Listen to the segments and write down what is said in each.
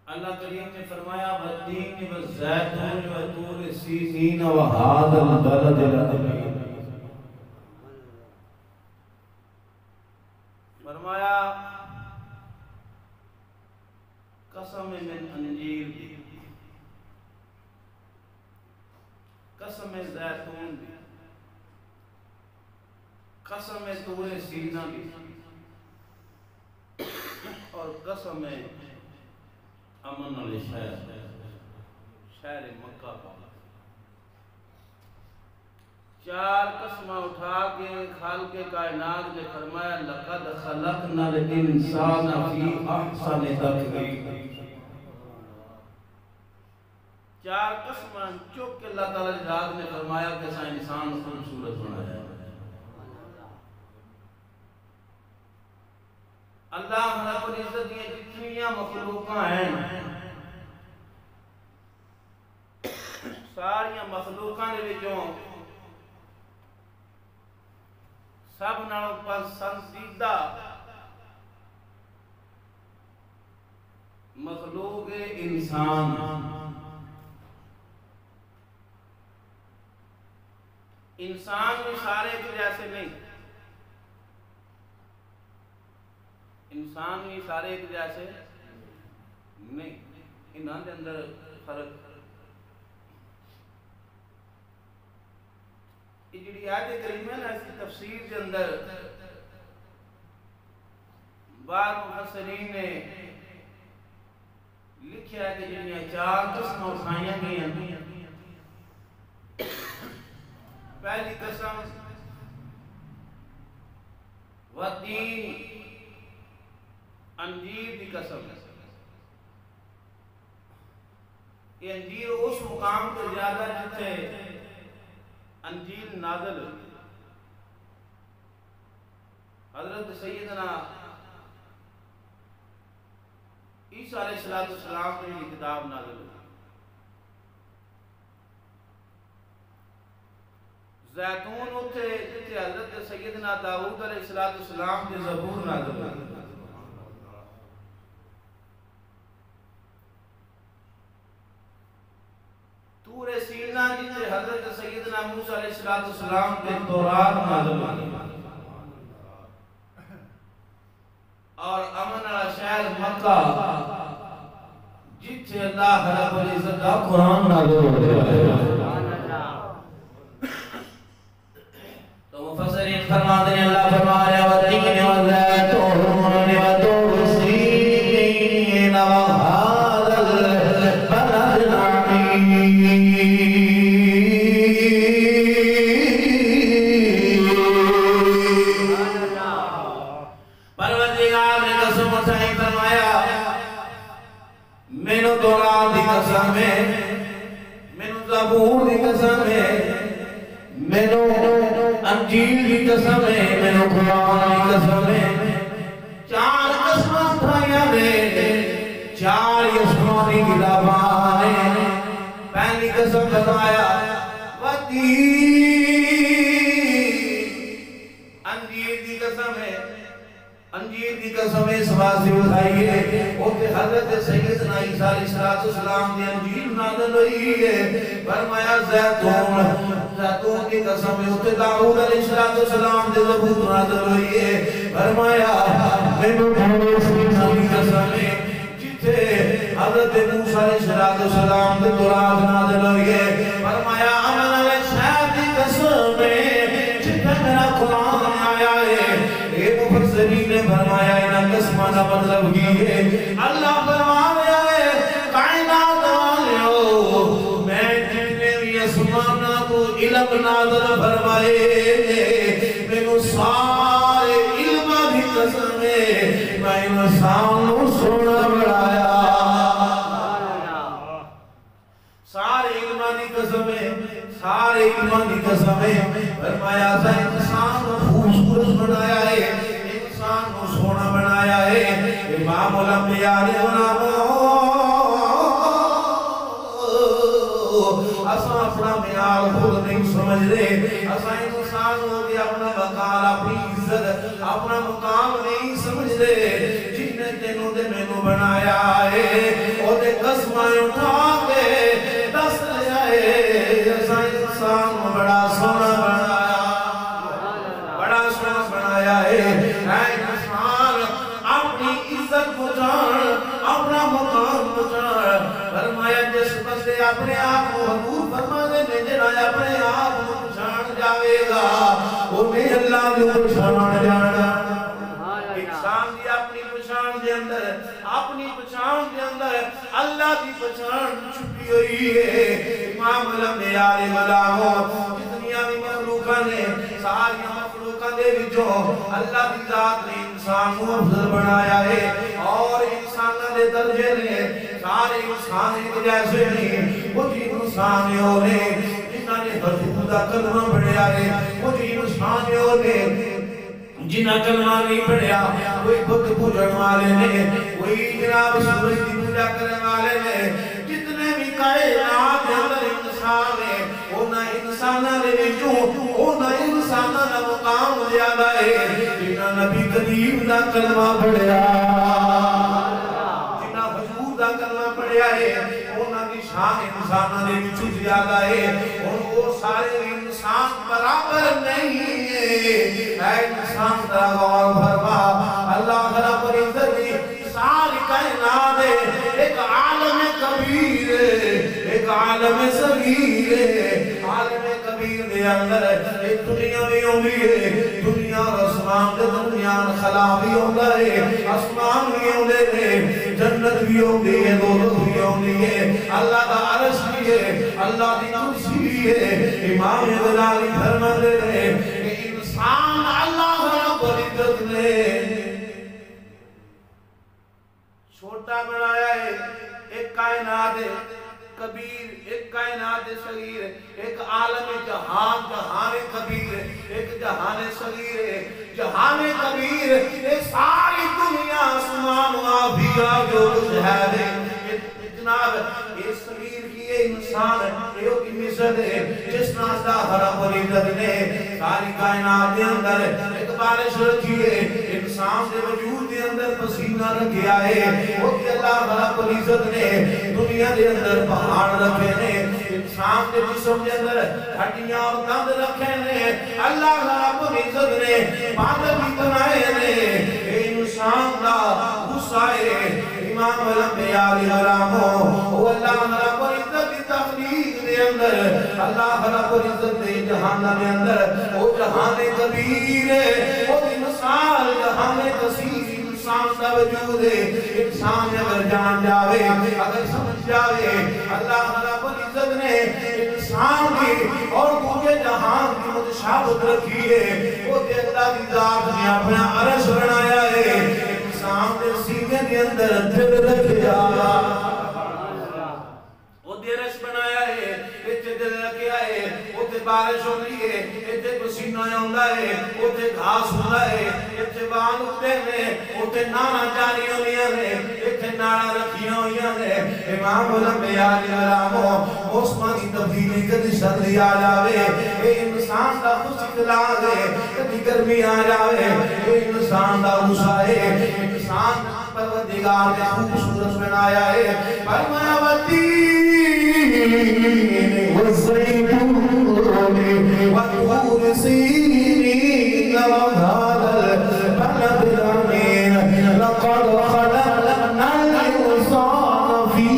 اللہ کریم نے فرمایا والتین والزیتون وطور سینین وہذا البلد الامین، فرمایا قسم من انجیر دی، قسم زیتون دی، قسم طور سینہ دی، اور قسم امن علی شہر مکہ کا، چار قسمہ اٹھا کے خالق کائنات نے فرمایا لقد خلقنا الانسان فی احسن تقویم، چار قسمہ چک کے اللہ تعالیٰ ذات نے فرمایا کہ ایسا انسان خوبصورت بنایا ہے۔ اللہ رب العزت یہ جتنیاں مخلوقاں ہیں ساریاں مخلوقاں دے وچوں سب نالوں پسندیدہ مخلوق انسان، انسان بھی سارے ایک جیسے نہیں، انسان بھی سارے ایک جیسے نہیں، انہاں دے اندر فرق۔ یہ جڑی آیت کریمہ ہے نا اس کی تفسیر کے اندر بعض مفسرین نے لکھا ہے کہ جنہاں چار قسمیں اٹھائیاں گئی ہیں۔ پہلی قسم والتین، انجیر دی قسم ہے۔ یہ انجیر اس مقام پر زیادہ جتے انجیل نازل حضرت سیدنا عیسیٰ علیہ السلام نے یہ کتاب نازل ہوئی۔ زیتون ہوتے جتے حضرت سیدنا داؤد علیہ السلام کے زبور نازل ہوئی۔ طور سینہ جتے حضرت سیدنا موسیٰ علیہ السلام کے تورات نازل ہوئی، اور امن علی شہر مکہ جتے اللہ رب العزت کا قرآن نازل ہوئی۔ تو مفسرین فرماتے ہیں اللہ فرمایا والتین والزیتون وطور سینین وہذا البلد الامین، پروردگار نے قسم اٹھائی فرمایا مینوں تورات دی قسم ہے، مینوں زبور دی قسم ہے، مینوں انجیل کی قسم ہے، مینوں قرآن کی قسم ہے۔ چار قسمیں اٹھائیاں نے، چار یسمانی کتاباں نے۔ پہلی قسم فرمایا والتین، انجیر کی قسم ہے، انجیر کی قسم اس واسطے اٹھائی ہے اوتے حضرت سیدنا عیسیٰ علیہ السلام دی انجیل نازل ہوئی ہے۔ فرمایا زیتون، زیتون کی قسم ہے اوتے داؤد علیہ السلام دے زبور نازل ہوئی ہے۔ فرمایا مینوں طور سینہ کی قسم ہے جتے حضرت موسیٰ علیہ السلام دے تورات نازل ہوئی ہے۔ فرمایا امن علی شہر کی قسم ہے جتے میرا قرآن آیا ہے۔ مفسرین نے فرمایا انہاں قسمہ کا مطلب یہ ہے اللہ فرمایا ہے کائنات والیو میں جتنے بھی اسمانہ کو علم نازل فرمائے مینوں سارے علم کی قسم ہے میں انسان کو سونا بڑھایا، سارے علم کی قسم ہے، سارے علم کی قسم ہے۔ فرمایا انسان کو خوبصورت بنایا ہے، انسان کو سونا بنایا ہے۔ امام الانبیاء نے اساں اپنا معیار خود نہیں سمجھ رہے، اساں انسان ہو کے اپنا وقار، اپنی عزت، اپنا مقام نہیں سمجھ رہے۔ جن نے تینوں دے مینوں بنایا ہے اٹھا کے دس لیا ہے انسان بڑا سونا بنایا ہے انسان اپنی عزت بچان اپنا مقام بچان فرمایا جس بندے اپنے آپ کو حضور فرما دے جڑا اپنے آپ کو پہچان جاوے گا انہیں اللہ کو پہچان جانا انسان دی اپنی پہچان دے اندر اللہ دی پہچان چھپی ہوئی ہے امام الانبیاء غلاموں جتنیاں بھی مخلوقاں نے ساری مخلوقاں دے وچوں اللہ دی ذات نے انسان کو افضل بنایا ہے اور انساناں دے درجے نے سارے انسان ایک جیسے نہیں کچھ انسان نے جنہاں نے حضور دا کلمہ پڑھیا ہے کچھ انسان نے جنہاں کلمہ نہیں پڑھیا کوئی بت پوجن والے نے کوئی جناب سورج کی پوجا کرنے والے نے جتنے بھی کائنات کے اندر انسان ہے انہاں انساناں دے وچوں انہاں انساناں دا مقام زیادہ ہے جنہاں نبی کریم دا کلمہ پڑھیا جنہاں حضور دا کلمہ پڑھیا ہے انہاں دی شان انساناں دے وچوں زیادہ ہے اور وہ سارے انسان برابر نہیں ہے اے انسان دا غور فرما اللہ رب العزت نے ساری کائنات ایک عالم کبیر ایک عالم صغیر عالم کبیر دے اندر ایک دنیا بھی ہوندی ہے دنیا اور آسمان دے درمیان خلا بھی ہوندا ہے آسمان بھی ہوندے نے جنت بھی ہوندی ہے دوزخ بھی ہوندی ہے اللہ دا عرش بھی ہے اللہ دی کرسی بھی ہے امام غزالی فرماتے ہیں کہ انسان اللہ رب العزت نے چھوٹا بنایا ہے ایک کائنات کبیر ایک کائنات صغیر ایک عالم جہان جہان کبیر ایک جہان صغیر جہان کبیر ایک ساری دنیا آسمان و آبیا جو کچھ ہے جناب یہ صغیر کی یہ انسان یہ کی مثل ہے جس نازدہ رب العزت نے ساری کائنات دے اندر ایک بارش رکھی ہے انسان دے وجود دے اندر پسینہ رکھیا ہے وہ کہ اللہ رب العزت نے دنیا دے اندر پہاڑ رکھے نے انسان دے جسم دے اندر ہڈیاں اور دند رکھے نے اللہ رب العزت نے بادل بھی بنائے نے انسان دا غصہ ہے امام الانبیاء غلاموں وہ اللہ رب العزت کی تخلیق دے اندر اللہ رب العزت دے جہان دے اندر وہ جہان کبیر ہے وہ مثال جہان کثیر انسان کا وجود ہے انسان اگر جان جاوے اگر سمجھ جاوے اللہ رب العزت نے انسان کی اور دوسرے جہان کی متشابہت رکھی ہے وہ اللہ کی ذات نے اپنا عرش بنایا ہے انسان دے سینے کے اندر دل رکھیا وہ عرش بنایا ہے اتنے دل رکھیا ہے اتنے بارش ہوندی ہے اتنے پسینہ ہوندا ہے اتنے گھاس ہوندا ہے اتنے بال اٹھتے ہیں اتنے نانا جاری ہوندیاں نے اتنے نانا رکھیاں ہوئیاں نے امام الانبیاء غلاموں موسماں کی تبدیلی کدی سردی آ جاوے اے انسان دا خشک لاگے کدی گرمی آ جاوے اے انسان دا غصہ ہے انسان پروردگار نے خوبصورت بنایا ہے فرمایا والتین والزیتون والطور سینین وهذا البلد الأمين لقد خلقنا الإنسان في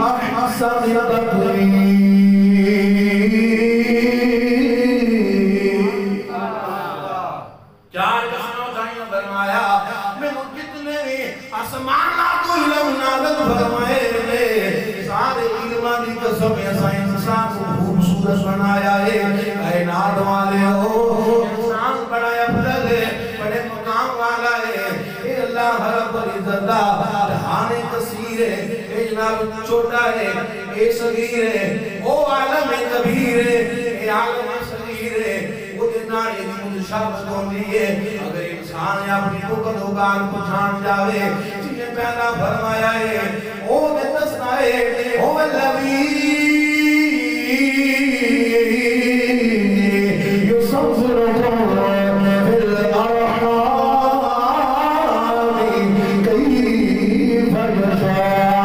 أحسن تقويم چار قسموں دائیں فرمایا میں جتنے بھی آسمانات کو علم نازل فرمائے نے سارے علمان کی قسم ایسا انسان کو خوبصورت بنایا ہے کائنات والے ہو انسان بڑا افضل ہے بڑے مقام والا ہے اے اللہ رب العزت جہان کثیر ہے اے جناب چھوٹا ہے اے صغیر ہے او عالم کبیر ہے اے عالم صغیر ہے وہ دینا یہ متشابہت ہوتی ہے اگر انسان اپنی اوقات کو جان جاوے جنہیں پیدا فرمایا ہے او نے دسنا ہے او الذی یصورکم فی الارحام کیف یشاء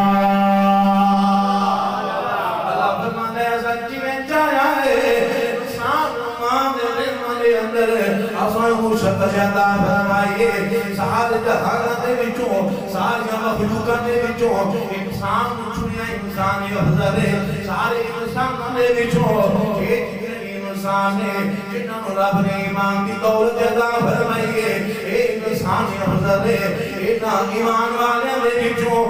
اسانو شکل عطا فرمائیے سارے جہان دے وچوں ساری مخلوقاں دے وچوں انسان نوں چنیا انسان افضل ہے سارے انساناں دے وچوں انسان ہے جنہاں رب نے ایمان دی دولت عطا فرمائی ہے اے انسان افضل ہے انہاں ایمان والے دے وچوں